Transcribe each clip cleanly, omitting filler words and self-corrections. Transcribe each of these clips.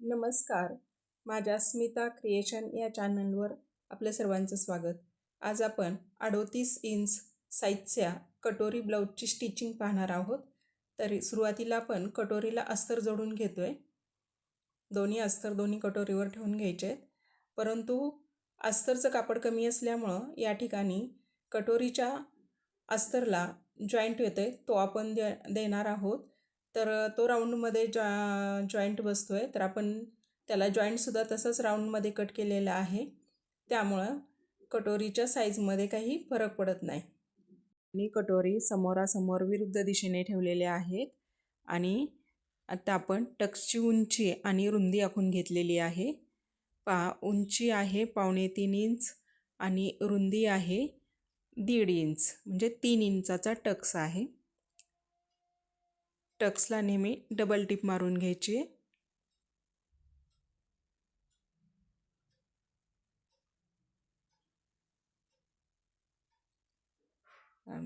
नमस्कार. माझ्या स्मिता क्रिएशन या चॅनलवर आपल्या सर्वांचं स्वागत. आज आपण 38 इंच साईजच्या कटोरी ब्लाऊजची स्टिचिंग पाहणार आहोत. तरी सुरुवातीला आपण कटोरीला अस्तर जोडून घेतोय. दोन्ही अस्तर दोन्ही कटोरीवर ठेवून घ्यायचे आहेत. परंतु अस्तरचं कापड कमी असल्यामुळं या ठिकाणी कटोरीच्या अस्तरला जॉईंट येतोय, तो आपण देणार आहोत. तर तो राऊंडमध्ये जॉईंट बसतो आहे, तर आपण त्याला जॉईंटसुद्धा तसंच राऊंडमध्ये कट केलेला आहे. त्यामुळं कटोरीच्या साईजमध्ये काही फरक पडत नाही. आणि कटोरी समोरासमोर विरुद्ध दिशेने ठेवलेले आहेत. आणि आता आपण टक्सची उंची आणि रुंदी आखून घेतलेली आहे. उंची आहे 3.25 इंच आणि रुंदी आहे 1.5 इंच, म्हणजे 3 इंचाचा टक्स आहे. टक्सला नेहमी डबल टिप मारून घ्यायची.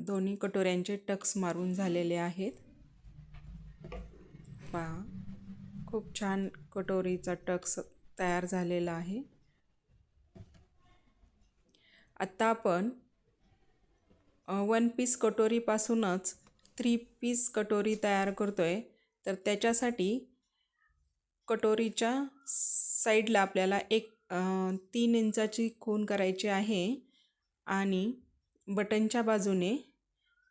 दोन्ही कटोऱ्यांचे टक्स मारून झालेले आहेत. पहा, खूप छान कटोरीचा टक्स तयार झालेला आहे. आता आपण 1 पीस कटोरीपासूनच 3 पीस कटोरी तयार करतोय. तर त्याच्यासाठी कटोरीच्या साईडला आपल्याला 3 इंचाची खूण करायची आहे आणि बटनच्या बाजूने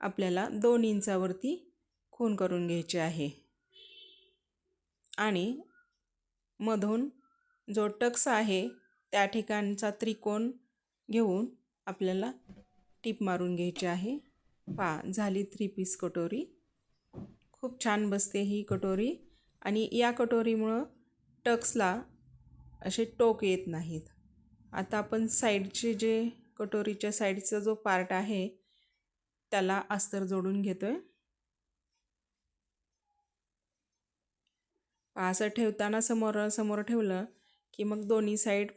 आपल्याला 2 इंचावरती खूण करून घ्यायची आहे. आणि मधून जो टक्स आहे त्या ठिकाणचा त्रिकोण घेऊन आपल्याला टिप मारून घ्यायची आहे. झाली 3 पीस कटोरी. खूप छान बसते ही कटोरी. आणि या कटोरीमुळं टक्सला असे टोक येत नाहीत. आता आपण साईडचे जे कटोरीच्या साईडचा जो पार्ट आहे त्याला अस्तर जोडून घेतोय. असं ठेवताना समोर ठेवलं की मग दोन्ही साईड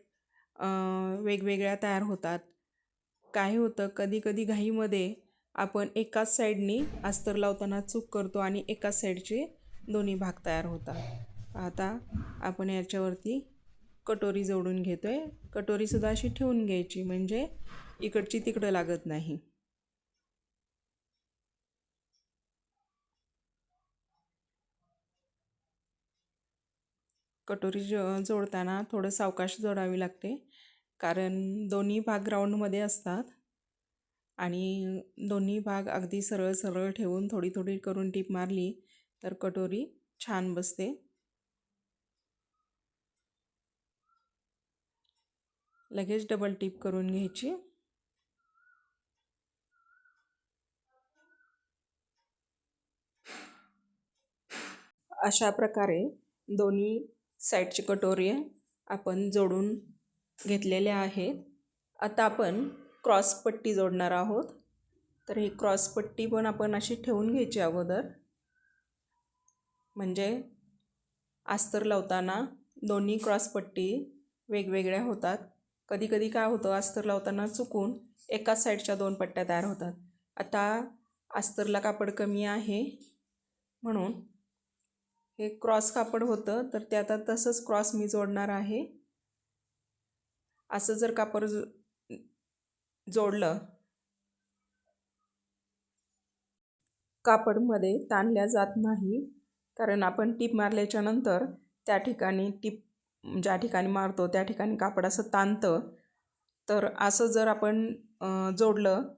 वेगवेगळ्या तयार होतात. काय होतं, कधी कधी घाईमध्ये आपण एकाच साईडनी अस्तर लावताना चूक करतो आणि एकाच साईडचे दोन्ही भाग तयार होतात. आता आपण याच्यावरती कटोरी जोडून घेतोय. कटोरीसुद्धा अशी ठेवून घ्यायची, म्हणजे इकडची तिकडं लागत नाही. कटोरी जोडताना थोडं सावकाश जोडावी लागते, कारण दोन्ही भाग ग्राउंडमध्ये असतात. आणि दोन्ही भाग अगदी सरळ सरळ ठेवून थोडी थोडी करून टीप मारली तर कटोरी छान बसते. लगेच डबल टिप करून घ्यायची. अशा प्रकारे दोन्ही साईडची कटोरी आपण जोडून घेतलेल्या आहेत. आता आपण क्रॉसपट्टी जोडणार आहोत. तर ही क्रॉसपट्टी पण आपण अशी ठेवून घ्यायची अगोदर, म्हणजे अस्तर लावताना दोन्ही क्रॉसपट्टी वेगवेगळ्या होतात. कधी कधी काय होतं, अस्तर लावताना चुकून एकाच साईडच्या 2 पट्ट्या तयार होतात. आता अस्तरला कापड कमी आहे म्हणून हे क्रॉस कापड होतं, तर ते आता तसंच क्रॉस मी जोडणार आहे. असं जर कापड जोडलं कापडमध्ये ताणल्या जात नाही, कारण आपण टीप मारल्याच्या नंतर त्या ठिकाणी ज्या ठिकाणी मारतो त्या ठिकाणी कापड असं ताणतं. तर असं जर आपण जोडलं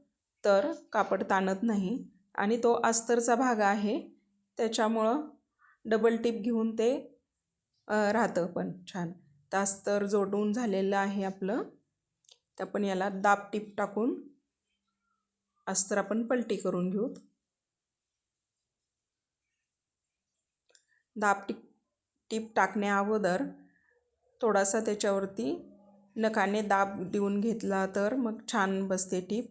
तर कापड ताणत नाही. आणि तो अस्तरचा भाग आहे त्याच्यामुळं डबल टिप घेऊन ते राहतं पण छान. तर अस्तर जोडून झालेलं आहे आपलं. तर आपण याला दाब टिप टाकून अस्तर आपण पलटी करून घेऊ. दाब टिप टाकण्या अगोदर थोडासा त्याच्यावरती नखाने दाब देऊन घेतला तर मग छान बसते टिप.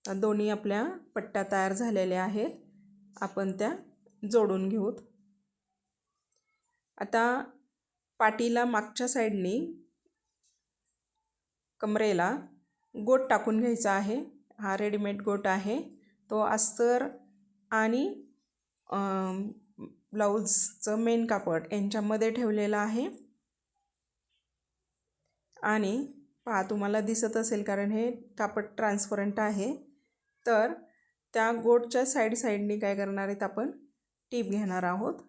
दोन्ही आपल्या पट्ट्या तयार झालेल्या आहेत, आपण त्या जोडून घेऊत. आता पाठीला मागच्या साईडनी कमरेला गोट टाकून घ्यायचा आहे. हा रेडीमेड गोट आहे. तो अस्तर आणि ब्लाऊजचं मेन कापड यांच्यामध्ये ठेवलेलं आहे. आणि पहा, तुम्हाला दिसत असेल कारण हे कापड ट्रान्सपरंट आहे. तर त्या गोटच्या साईडनी काय करणार आहेत, आपण टीप घेणार आहोत.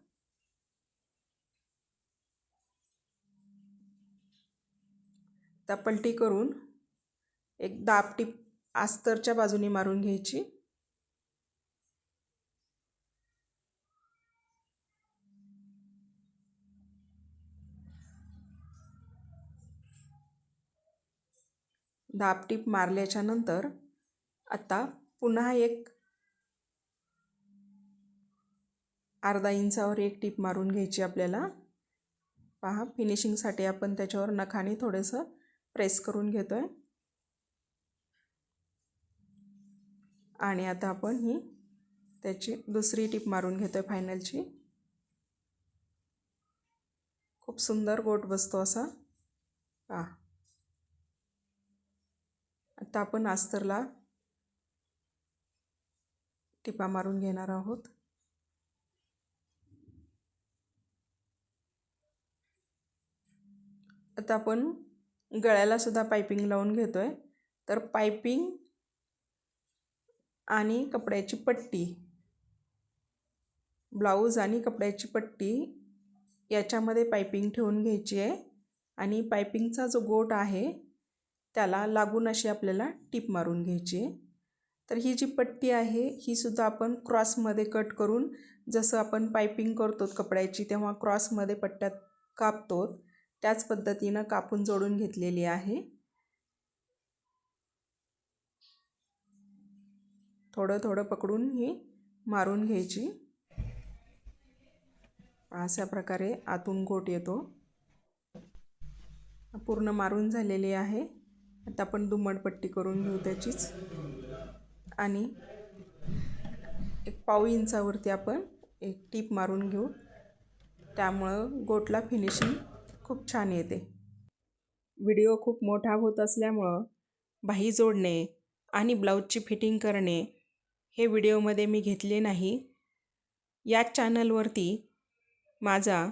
त्या पलटी करून एक दाब टीप अस्तरच्या बाजूने मारून घ्यायची. दाब टीप मारल्याच्या नंतर आता पुन्हा एक अर्धा इंचावर एक टीप मारून घ्यायची आपल्याला. पहा, फिनिशिंगसाठी आपण त्याच्यावर नखाने थोडंसं प्रेस करून घेतोय. आणि आता आपण ही त्याची दुसरी टीप मारून घेतोय फायनलची. खूप सुंदर गोट बसतो असा. पहा, आता आपण अस्तरला टिपा मारून घेणार आहोत. आता आपण गळ्याला सुद्धा पाइपिंग लावून घेतोय. तर पाइपिंग आणि कपड्याची पट्टी, ब्लाऊज आणि कपड्याची पट्टी याच्यामध्ये पाइपिंग ठेवून घ्यायची आहे. आणि पाइपिंगचा जो गोट आहे त्याला लागून अशी आपल्याला टीप मारून घ्यायची आहे. तर ही जी पट्टी आहे ही सुद्धा आपण क्रॉसमध्ये कट करून, जसं आपण पाइपिंग करतो कपड्याची तेव्हा क्रॉसमध्ये पट्ट्यात कापतो त्याच पद्धतीनं कापून जोडून घेतलेली आहे. थोडं थोडं पकडून ही मारून घ्यायची. अशा प्रकारे आतून गोट येतो. पूर्ण मारून झालेली आहे. आता आपण दुमडपट्टी करून घेऊ त्याचीच. आणि एक पाव इंचावरती आपण एक टीप मारून घेऊ. त्यामुळं गोटला फिनिशिंग खूप छान येते. व्हिडिओ खूप मोठा होत असल्यामुळं बाही जोडणे आणि ब्लाऊजची फिटिंग करणे हे व्हिडिओमध्ये मी घेतले नाही. याच चॅनलवरती माझा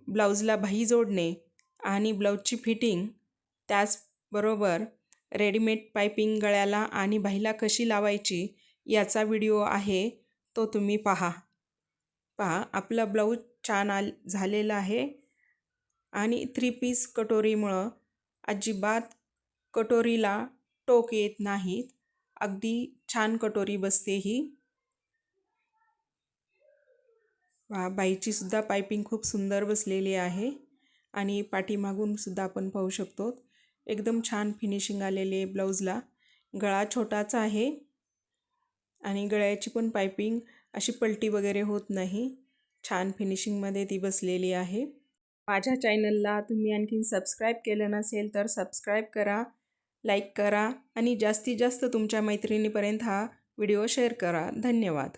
ब्लाऊजला बाही जोडणे आणि ब्लाऊजची फिटिंग, त्याचबरोबर रेडीमेड पाइपिंग गळ्याला आणि बाहीला कशी लावायची याचा व्हिडिओ आहे, तो तुम्ही पहा. आपला ब्लाऊज छान झालेला आहे. आणि 3 पीस कटोरीमुळं अजिबात कटोरीला टोक येत नाहीत. अगदी छान कटोरी बसते ही. बाईची सुद्धा पाइपिंग खूप सुंदर बसलेली आहे. आणि पाठीमागून सुद्धा आपण पाहू शकतो एकदम छान फिनिशिंग आलेली आहे ब्लाऊजला. गळा छोटाच आहे आणि गळ्याची पण पाइपिंग अशी पलटी वगैरे होत नाही. छान फिनिशिंगमध्ये ती बसलेली आहे. माझ्या चॅनलला तुम्ही आणखीन सबस्क्राईब केलं नसेल तर सबस्क्राईब करा, लाईक करा आणि जास्तीत जास्त तुमच्या मैत्रिणीपर्यंत हा व्हिडिओ शेअर करा. धन्यवाद.